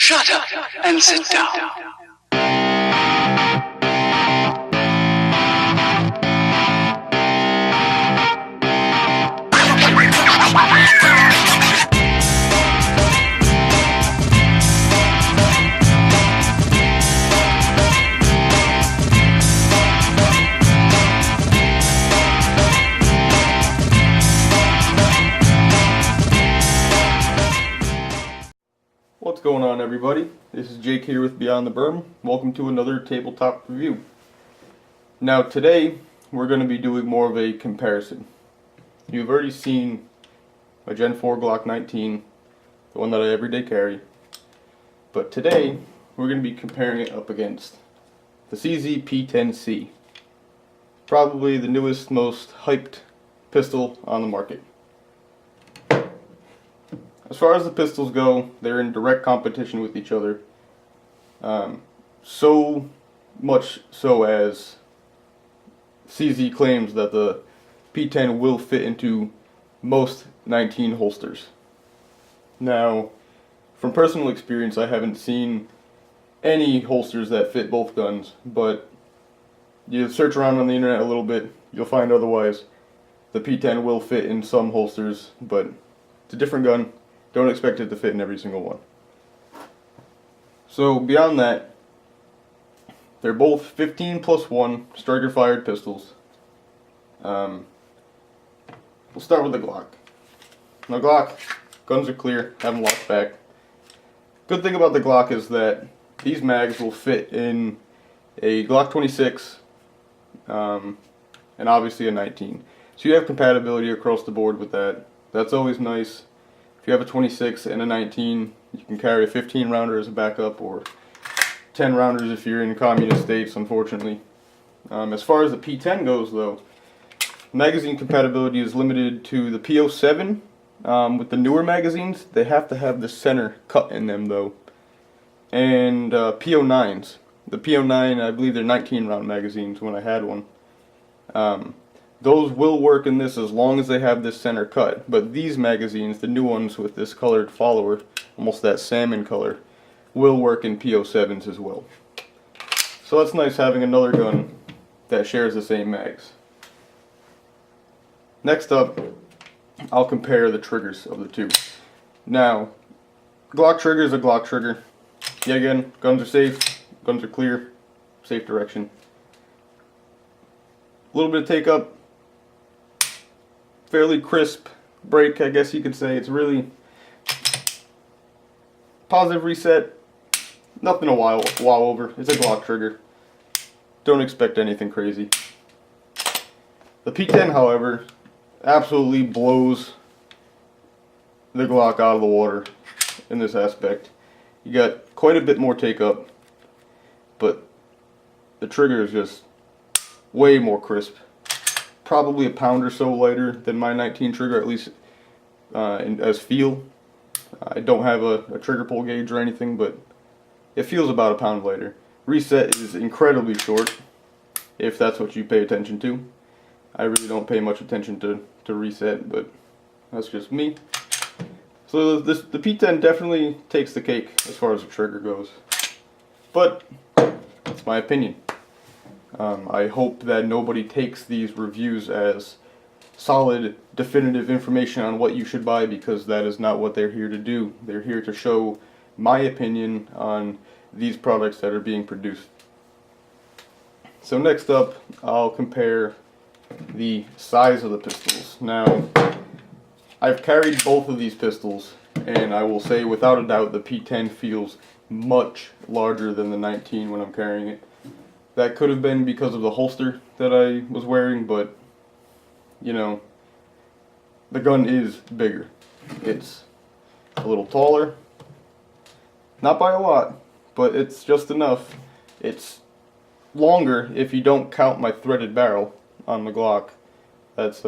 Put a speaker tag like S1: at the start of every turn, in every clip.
S1: Shut up and sit down.
S2: What's going on, everybody? This is Jake here with Beyond the Berm. Welcome to another tabletop review. Now today we're going to be doing more of a comparison. You've already seen my Gen 4 Glock 19, the one that I everyday carry. But today we're going to be comparing it up against the CZ P10C. Probably the newest, most hyped pistol on the market. As far as the pistols go, they're in direct competition with each other. So much so as CZ claims that the P10 will fit into most 19 holsters. Now, from personal experience, I haven't seen any holsters that fit both guns, but you search around on the internet a little bit, you'll find otherwise. The P10 will fit in some holsters, but it's a different gun. Don't expect it to fit in every single one. So beyond that, they're both 15+1 striker fired pistols. We'll start with the Glock. Now Glock, guns are clear, have them locked back. Good thing about the Glock is that these mags will fit in a Glock 26 and obviously a 19. So you have compatibility across the board with that. That's always nice. If you have a 26 and a 19, you can carry a 15 rounder as a backup, or 10 rounders if you're in communist states, unfortunately. As far as the P10 goes though, magazine compatibility is limited to the P07. With the newer magazines, they have to have the center cut in them though. And P09s. The P09, I believe they're 19 round magazines when I had one. Those will work in this as long as they have this center cut, but these magazines, the new ones with this colored follower, almost that salmon color, will work in P07s as well. So it's nice having another gun that shares the same mags. Next up, I'll compare the triggers of the two. Now, Glock trigger is a Glock trigger. Yeah, again, guns are safe, guns are clear, safe direction. A little bit of take up. Fairly crisp break, I guess you could say. It's really positive reset. Nothing to wow over. It's a Glock trigger. Don't expect anything crazy. The P10, however, absolutely blows the Glock out of the water in this aspect. You got quite a bit more take up, but the trigger is just way more crisp. Probably a pound or so lighter than my 19 trigger, at least as feel. I don't have a trigger pull gauge or anything, but it feels about a pound lighter. Reset is incredibly short, if that's what you pay attention to. I really don't pay much attention to reset, but that's just me. So the P10 definitely takes the cake as far as the trigger goes. But that's my opinion. I hope that nobody takes these reviews as solid, definitive information on what you should buy, because that is not what they're here to do. They're here to show my opinion on these products that are being produced. So next up, I'll compare the size of the pistols. Now, I've carried both of these pistols, and I will say without a doubt the P10 feels much larger than the 19 when I'm carrying it. That could have been because of the holster that I was wearing, but, you know, the gun is bigger. It's a little taller. Not by a lot, but it's just enough. It's longer if you don't count my threaded barrel on the Glock. That's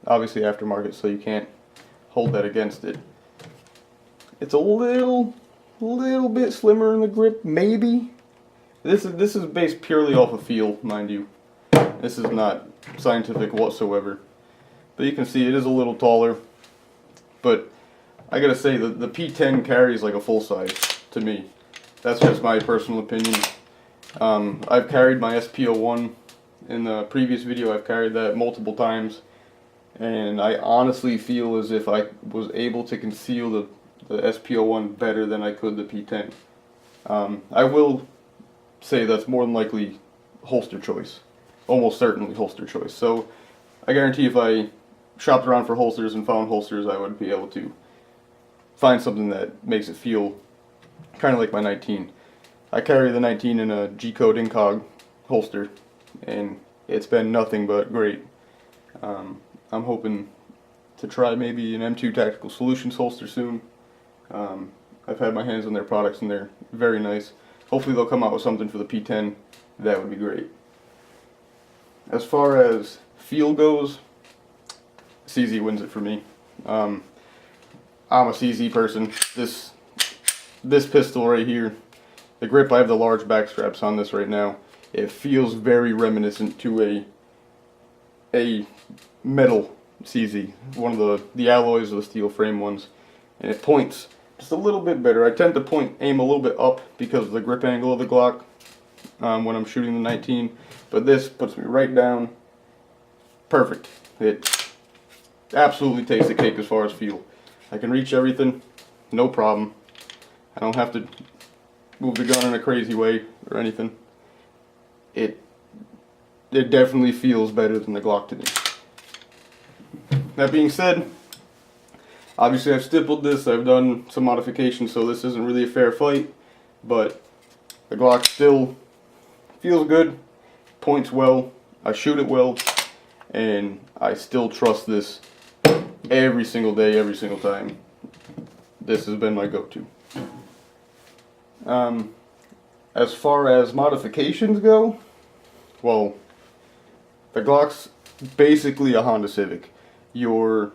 S2: obviously aftermarket, so you can't hold that against it. It's a little bit slimmer in the grip, maybe. This is based purely off of feel, mind you. This is not scientific whatsoever. But you can see it is a little taller. But I gotta say, the P10 carries like a full size to me. That's just my personal opinion. I've carried my SP01 in the previous video. I've carried that multiple times, and I honestly feel as if I was able to conceal the SP01 better than I could the P10. I will say that's more than likely holster choice. Almost certainly holster choice. So I guarantee if I shopped around for holsters and found holsters, I would be able to find something that makes it feel kind of like my 19. I carry the 19 in a G-Code Incog holster, and it's been nothing but great. I'm hoping to try maybe an M2 Tactical Solutions holster soon. I've had my hands on their products and they're very nice. Hopefully they'll come out with something for the P10. That would be great. As far as feel goes, CZ wins it for me. I'm a CZ person. This pistol right here, the grip, I have the large back straps on this right now. It feels very reminiscent to a metal CZ, one of the alloys of the steel frame ones, and it points just a little bit better. I tend to aim a little bit up because of the grip angle of the Glock when I'm shooting the 19, but this puts me right down. Perfect. It absolutely takes the cake as far as feel. I can reach everything, no problem. I don't have to move the gun in a crazy way or anything. It definitely feels better than the Glock to me. That being said, obviously I've stippled this, I've done some modifications, so this isn't really a fair fight, but the Glock still feels good, points well, I shoot it well, and I still trust this every single day, every single time. This has been my go-to. As far as modifications go, well, the Glock's basically a Honda Civic. Your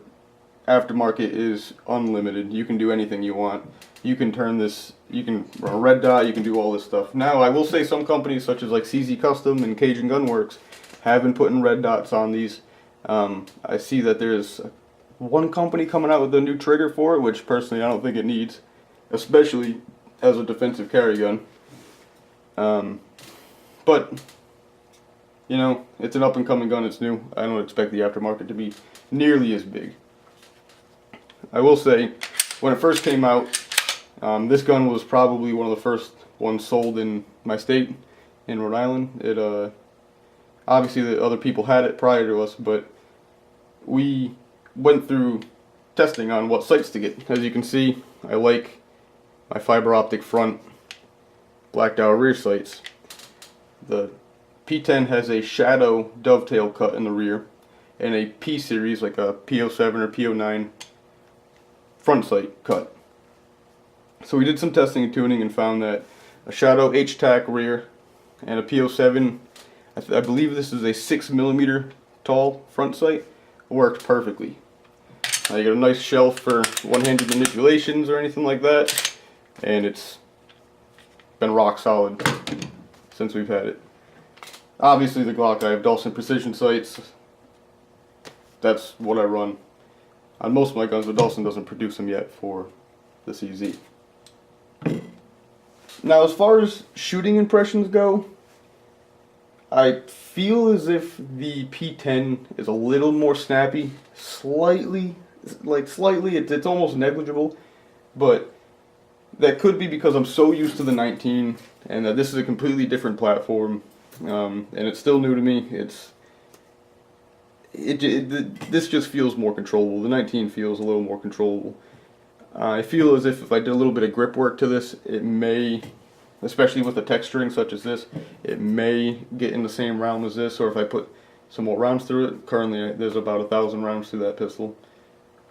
S2: aftermarket is unlimited. You can do anything you want. You can turn this, you can run a red dot, you can do all this stuff. Now, I will say some companies such as like CZ Custom and Cajun Gunworks have been putting red dots on these. I see that there's one company coming out with a new trigger for it, which personally I don't think it needs, especially as a defensive carry gun. But, you know, it's an up-and-coming gun, it's new. I don't expect the aftermarket to be nearly as big. I will say, when it first came out, this gun was probably one of the first ones sold in my state, in Rhode Island. It, obviously the other people had it prior to us, but we went through testing on what sights to get. As you can see, I like my fiber optic front, blacked out rear sights. The P10 has a shadow dovetail cut in the rear, and a P series, like a P07 or P09 front sight cut. So we did some testing and tuning and found that a shadow H-tack rear and a P07, I believe this is a 6mm tall front sight, worked perfectly. You get a nice shelf for one-handed manipulations or anything like that, and it's been rock solid since we've had it. Obviously the Glock, I have Dawson precision sights. That's what I run on most of my guns, but Dawson doesn't produce them yet for the CZ. Now, as far as shooting impressions go, I feel as if the P10 is a little more snappy, slightly, it's almost negligible, but that could be because I'm so used to the 19 and that this is a completely different platform, and it's still new to me. This just feels more controllable. The 19 feels a little more controllable. I feel as if I did a little bit of grip work to this, it may, especially with the texturing such as this, it may get in the same realm as this, or if I put some more rounds through it. Currently there's about 1,000 rounds through that pistol.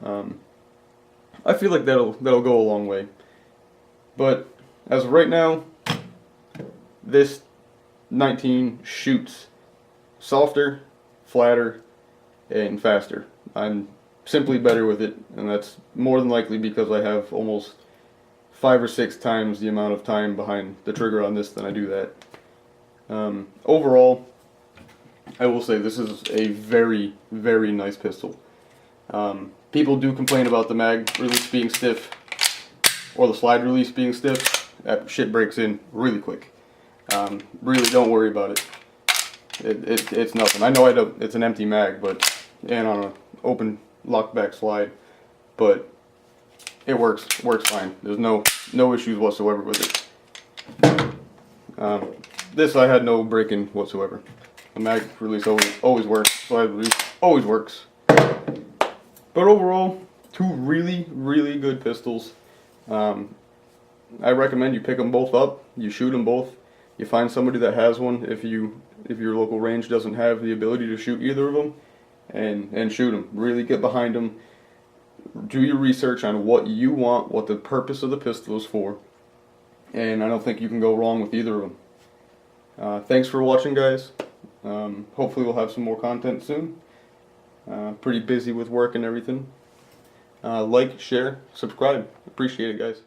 S2: I feel like that'll go a long way. But as of right now, this 19 shoots softer, flatter, and faster. I'm simply better with it, and that's more than likely because I have almost 5 or 6 times the amount of time behind the trigger on this than I do that. Overall, I will say this is a very, very nice pistol. People do complain about the mag release being stiff, or the slide release being stiff. That shit breaks in really quick. Really don't worry about it. It's nothing. I know it's an empty mag, and on an open lockback slide, but it works fine. There's no issues whatsoever with it. This I had no break-in whatsoever. The mag release always works. Slide release always works. But overall, two really good pistols. I recommend you pick them both up. You shoot them both. You find somebody that has one if your local range doesn't have the ability to shoot either of them, and shoot them. Really get behind them. Do your research on what you want, what the purpose of the pistol is for, and I don't think you can go wrong with either of them. Thanks for watching, guys. Hopefully we'll have some more content soon. Pretty busy with work and everything. Like, share, subscribe. Appreciate it, guys.